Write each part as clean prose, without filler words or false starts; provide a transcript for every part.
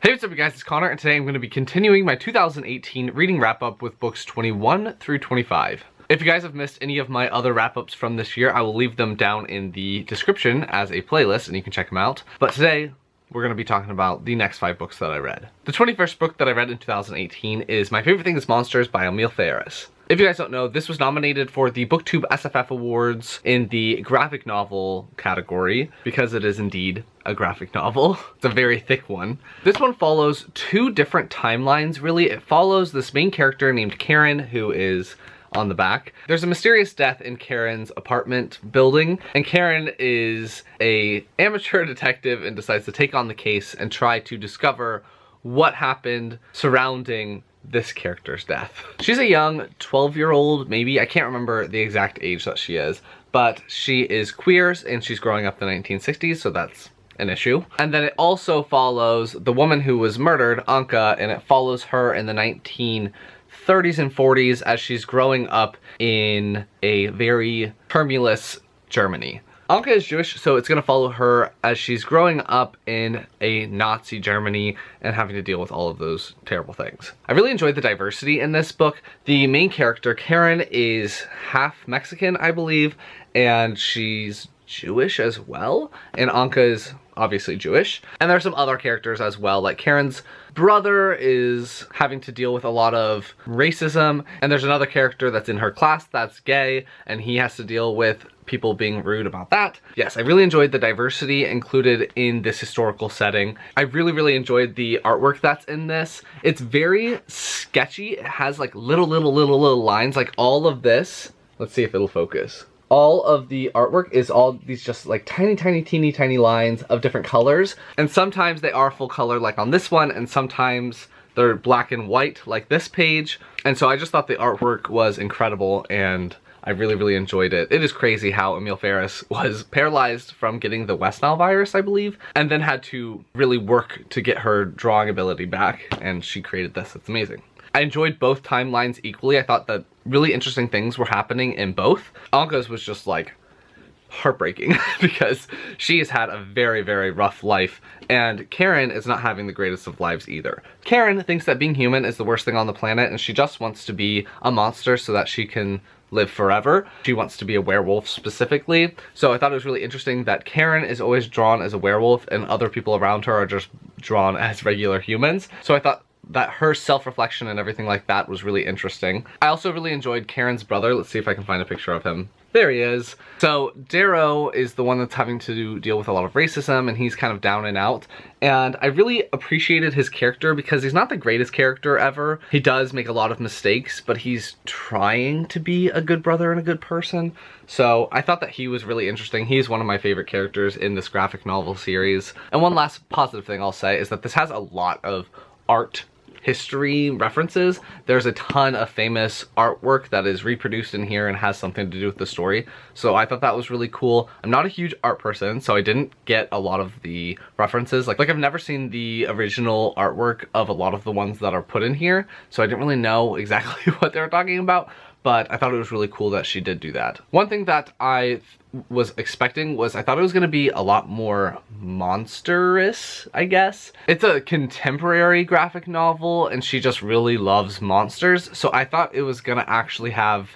Hey, what's up you guys, it's Connor, and today I'm going to be continuing my 2018 reading wrap-up with books 21 through 25. If you guys have missed any of my other wrap-ups from this year, I will leave them down in the description as a playlist, and you can check them out. But today, we're going to be talking about the next 5 books that I read. The 21st book that I read in 2018 is My Favorite Thing is Monsters by Emil Ferris. If you guys don't know, this was nominated for the BookTube SFF Awards in the graphic novel category, because it is indeed a graphic novel. It's a very thick one. This one follows 2 different timelines, really. It follows this main character named Karen, who is on the back. There's a mysterious death in Karen's apartment building, and Karen is an amateur detective and decides to take on the case and try to discover what happened surrounding this character's death. She's a young 12-year-old, maybe. I can't remember the exact age that she is, but she is queer and she's growing up in the 1960s, so that's an issue. And then it also follows the woman who was murdered, Anka, and it follows her in the 1930s and 40s as she's growing up in a very tumultuous Germany. Anka is Jewish, so it's going to follow her as she's growing up in a Nazi Germany and having to deal with all of those terrible things. I really enjoyed the diversity in this book. The main character, Karen, is half Mexican, I believe, and she's Jewish as well, and Anka is obviously Jewish. And there are some other characters as well, like Karen's brother is having to deal with a lot of racism, and there's another character that's in her class that's gay, and he has to deal with people being rude about that. Yes, I really enjoyed the diversity included in this historical setting. I really enjoyed the artwork that's in this. It's very sketchy. It has like little lines, like all of this. Let's see if it'll focus. All of the artwork is all these just like teeny lines of different colors. And sometimes they are full color like on this one, and sometimes they're black and white like this page. And so I just thought the artwork was incredible, and I really enjoyed it. It is crazy how Emil Ferris was paralyzed from getting the West Nile virus, I believe, and then had to really work to get her drawing ability back, and she created this. It's amazing. I enjoyed both timelines equally. I thought that really interesting things were happening in both. Anka's was just like heartbreaking because she has had a very rough life, and Karen is not having the greatest of lives either. Karen thinks that being human is the worst thing on the planet, and she just wants to be a monster so that she can live forever. She wants to be a werewolf specifically. So I thought it was really interesting that Karen is always drawn as a werewolf and other people around her are just drawn as regular humans. So I thought that her self-reflection and everything like that was really interesting. I also really enjoyed Karen's brother. Let's see if I can find a picture of him. There he is. So Darrow is the one that's having to deal with a lot of racism, and he's kind of down and out. And I really appreciated his character because he's not the greatest character ever. He does make a lot of mistakes, but he's trying to be a good brother and a good person. So I thought that he was really interesting. He's one of my favorite characters in this graphic novel series. And one last positive thing I'll say is that this has a lot of art history references. There's a ton of famous artwork that is reproduced in here and has something to do with the story. So I thought that was really cool. I'm not a huge art person, so I didn't get a lot of the references. Like I've never seen the original artwork of a lot of the ones that are put in here, so I didn't really know exactly what they were talking about. But I thought it was really cool that she did do that. One thing that I was expecting was I thought it was going to be a lot more monstrous, I guess. It's a contemporary graphic novel, and she just really loves monsters. So I thought it was going to actually have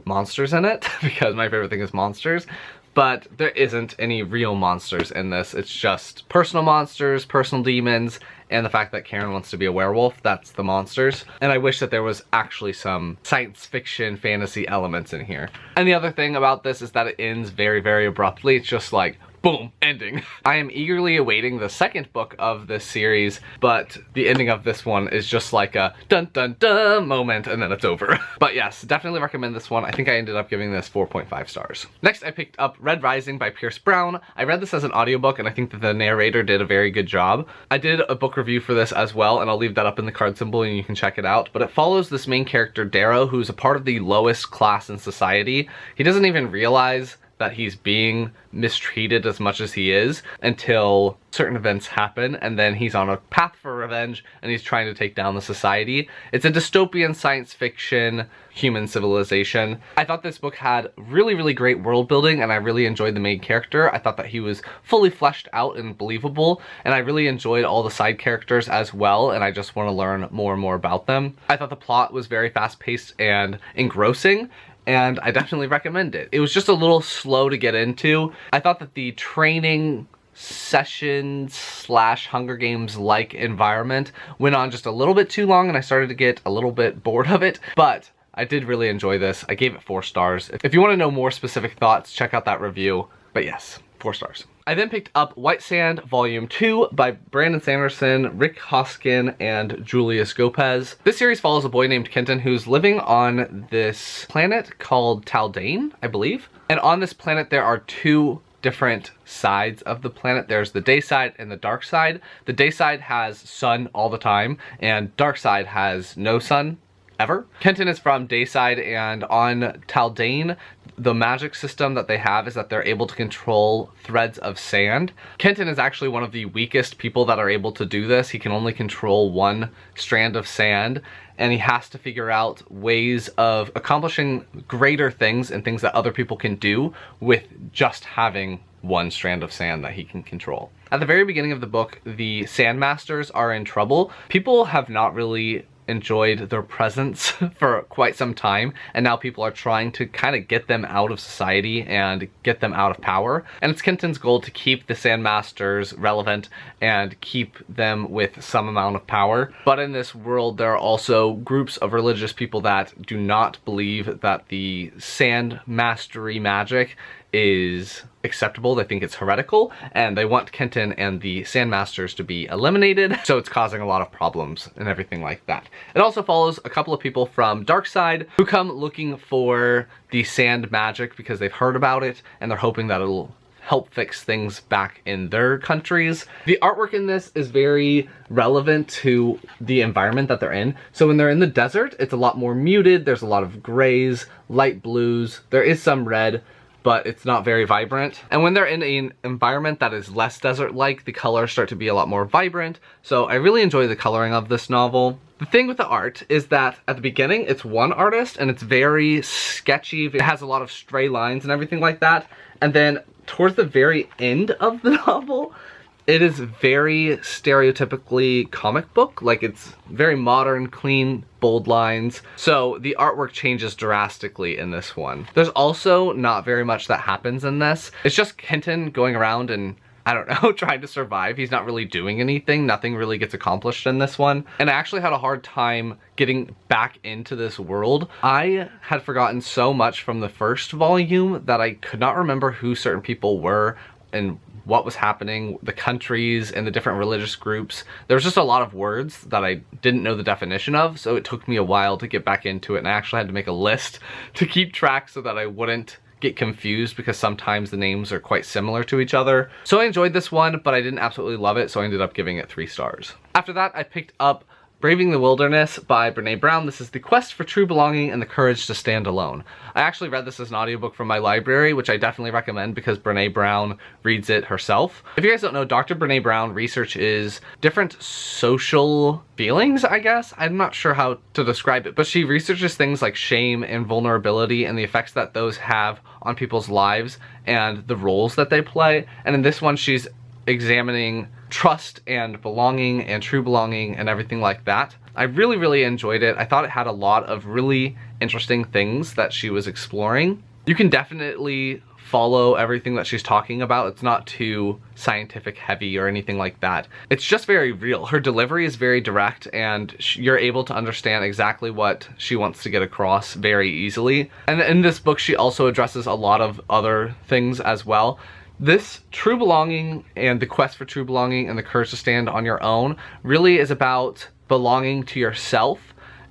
monsters in it because my favorite thing is monsters. But there isn't any real monsters in this. It's just personal monsters, personal demons, and the fact that Karen wants to be a werewolf. That's the monsters. And I wish that there was actually some science fiction fantasy elements in here. And the other thing about this is that it ends very abruptly. It's just like, boom, ending. I am eagerly awaiting the second book of this series, but the ending of this one is just like a dun dun dun moment, and then it's over. But yes, definitely recommend this one. I think I ended up giving this 4.5 stars. Next, I picked up Red Rising by Pierce Brown. I read this as an audiobook, and I think that the narrator did a very good job. I did a book review for this as well, and I'll leave that up in the card symbol and you can check it out. But it follows this main character, Darrow, who's a part of the lowest class in society. He doesn't even realize that he's being mistreated as much as he is until certain events happen, and then he's on a path for revenge and he's trying to take down the society. It's a dystopian science fiction human civilization. I thought this book had really great world building, and I really enjoyed the main character. I thought that he was fully fleshed out and believable, and I really enjoyed all the side characters as well, and I just want to learn more and more about them. I thought the plot was very fast-paced and engrossing, and I definitely recommend it. It was just a little slow to get into. I thought that the training session slash Hunger Games like environment went on just a little bit too long, and I started to get a little bit bored of it, but I did really enjoy this. I gave it 4 stars. If you want to know more specific thoughts, check out that review. But yes, 4 stars. I then picked up White Sand Volume 2 by Brandon Sanderson, Rick Hoskin, and Julius Gopez. This series follows a boy named Kenton who's living on this planet called Taldane, I believe. And on this planet there are 2 different sides of the planet. There's the day side and the dark side. The day side has sun all the time, and dark side has no sun ever. Kenton is from Dayside, and on Taldane, the magic system that they have is that they're able to control threads of sand. Kenton is actually one of the weakest people that are able to do this. He can only control 1 strand of sand, and he has to figure out ways of accomplishing greater things and things that other people can do with just having 1 strand of sand that he can control. At the very beginning of the book, the Sandmasters are in trouble. People have not really enjoyed their presence for quite some time, and now people are trying to kind of get them out of society and get them out of power. And it's Kenton's goal to keep the Sandmasters relevant and keep them with some amount of power. But in this world, there are also groups of religious people that do not believe that the Sand Mastery magic is acceptable. They think it's heretical, and they want Kenton and the Sandmasters to be eliminated, so it's causing a lot of problems and everything like that. It also follows a couple of people from Darkside who come looking for the sand magic because they've heard about it, and they're hoping that it'll help fix things back in their countries. The artwork in this is very relevant to the environment that they're in. So when they're in the desert, it's a lot more muted. There's a lot of grays, light blues. There is some red, but it's not very vibrant. And when they're in an environment that is less desert-like, the colors start to be a lot more vibrant. So I really enjoy the coloring of this novel. The thing with the art is that at the beginning, it's one artist and it's very sketchy. It has a lot of stray lines and everything like that. And then towards the very end of the novel, it is very stereotypically comic book. Like, it's very modern, clean, bold lines. So the artwork changes drastically in this one. There's also not very much that happens in this. It's just Kenton going around and, I don't know, trying to survive. He's not really doing anything. Nothing really gets accomplished in this one. And I actually had a hard time getting back into this world. I had forgotten so much from the first volume that I could not remember who certain people were and what was happening, the countries and the different religious groups. There was just a lot of words that I didn't know the definition of, so it took me a while to get back into it, and I actually had to make a list to keep track so that I wouldn't get confused, because sometimes the names are quite similar to each other. So I enjoyed this one, but I didn't absolutely love it, so I ended up giving it 3 stars. After that, I picked up Braving the Wilderness by Brene Brown. This is the quest for true belonging and the courage to stand alone. I actually read this as an audiobook from my library, which I definitely recommend because Brene Brown reads it herself. If you guys don't know, Dr. Brene Brown researches different social feelings, I guess. I'm not sure how to describe it, but she researches things like shame and vulnerability and the effects that those have on people's lives and the roles that they play. And in this one, she's examining trust and belonging and true belonging and everything like that. I really enjoyed it. I thought it had a lot of really interesting things that she was exploring. You can definitely follow everything that she's talking about. It's not too scientific heavy or anything like that. It's just very real. Her delivery is very direct, and you're able to understand exactly what she wants to get across very easily. And in this book, she also addresses a lot of other things as well. This true belonging and the quest for true belonging and the courage to stand on your own really is about belonging to yourself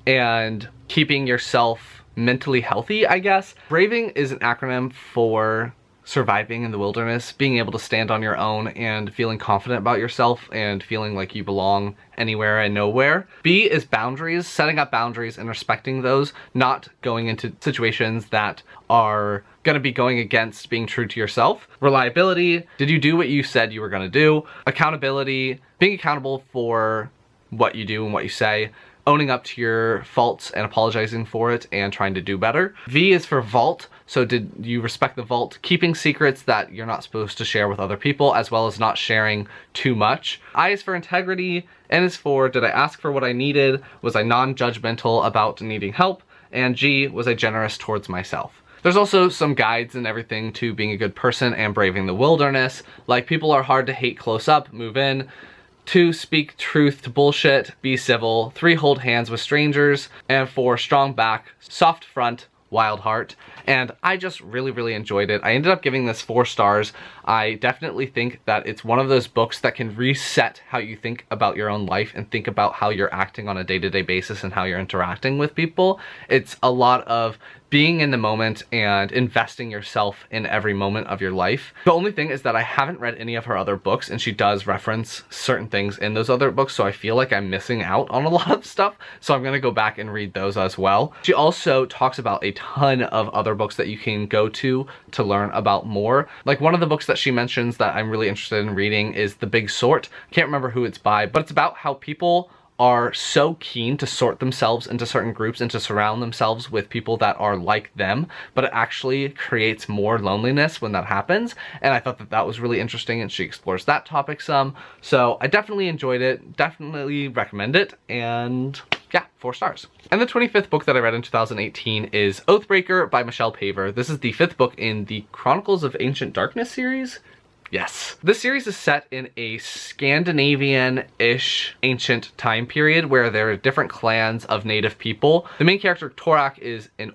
and keeping yourself mentally healthy, I guess. Braving is an acronym for surviving in the wilderness, being able to stand on your own and feeling confident about yourself and feeling like you belong anywhere and nowhere. B is boundaries, setting up boundaries and respecting those, not going into situations that are going to be going against being true to yourself. Reliability, did you do what you said you were going to do? Accountability, being accountable for what you do and what you say. Owning up to your faults and apologizing for it and trying to do better. V is for vault. So did you respect the vault? Keeping secrets that you're not supposed to share with other people, as well as not sharing too much. I is for integrity. N is for did I ask for what I needed? Was I non-judgmental about needing help? And G, was I generous towards myself? There's also some guides and everything to being a good person and braving the wilderness. Like, people are hard to hate close up, move in. 2, speak truth to bullshit, be civil. 3, hold hands with strangers. And 4, strong back, soft front, wild heart. And I just really enjoyed it. I ended up giving this 4 stars. I definitely think that it's one of those books that can reset how you think about your own life and think about how you're acting on a day-to-day basis and how you're interacting with people. It's a lot of being in the moment and investing yourself in every moment of your life. The only thing is that I haven't read any of her other books, and she does reference certain things in those other books, so I feel like I'm missing out on a lot of stuff, so I'm gonna go back and read those as well. She also talks about a ton of other books that you can go to learn about more. Like, one of the books that she mentions that I'm really interested in reading is The Big Sort. Can't remember who it's by, but it's about how people are so keen to sort themselves into certain groups and to surround themselves with people that are like them, but it actually creates more loneliness when that happens. And I thought that that was really interesting, and she explores that topic some. So I definitely enjoyed it, definitely recommend it, and yeah, 4 stars. And the 25th book that I read in 2018 is Oathbreaker by Michelle Paver. This is the 5th book in the Chronicles of Ancient Darkness series. Yes. This series is set in a Scandinavian-ish ancient time period where there are different clans of native people. The main character, Torak, is an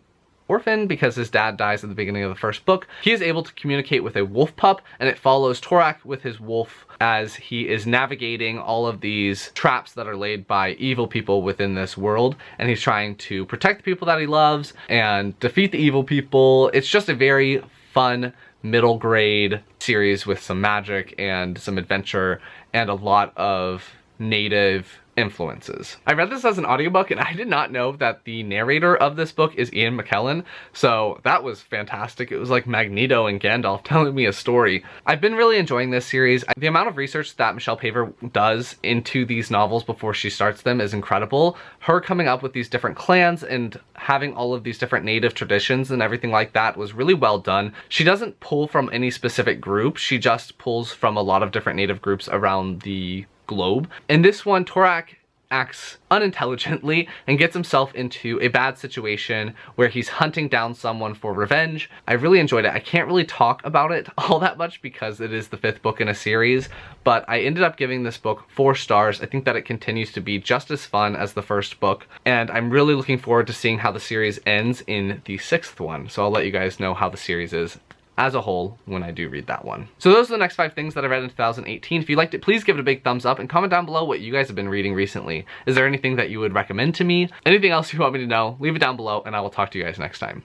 orphan because his dad dies at the beginning of the first book. He is able to communicate with a wolf pup, and it follows Torak with his wolf as he is navigating all of these traps that are laid by evil people within this world, and he's trying to protect the people that he loves and defeat the evil people. It's just a very fun middle grade series with some magic and some adventure and a lot of native influences. I read this as an audiobook, and I did not know that the narrator of this book is Ian McKellen, so that was fantastic. It was like Magneto and Gandalf telling me a story. I've been really enjoying this series. The amount of research that Michelle Paver does into these novels before she starts them is incredible. Her coming up with these different clans and having all of these different native traditions and everything like that was really well done. She doesn't pull from any specific group, she just pulls from a lot of different native groups around the globe. In this one, Torak acts unintelligently and gets himself into a bad situation where he's hunting down someone for revenge. I really enjoyed it. I can't really talk about it all that much because it is the 5th book in a series, but I ended up giving this book 4 stars. I think that it continues to be just as fun as the first book, and I'm really looking forward to seeing how the series ends in the 6th one, so I'll let you guys know how the series is as a whole when I do read that one. So those are the next 5 things that I read in 2018. If you liked it, please give it a big thumbs up and comment down below what you guys have been reading recently. Is there anything that you would recommend to me? Anything else you want me to know? Leave it down below, and I will talk to you guys next time.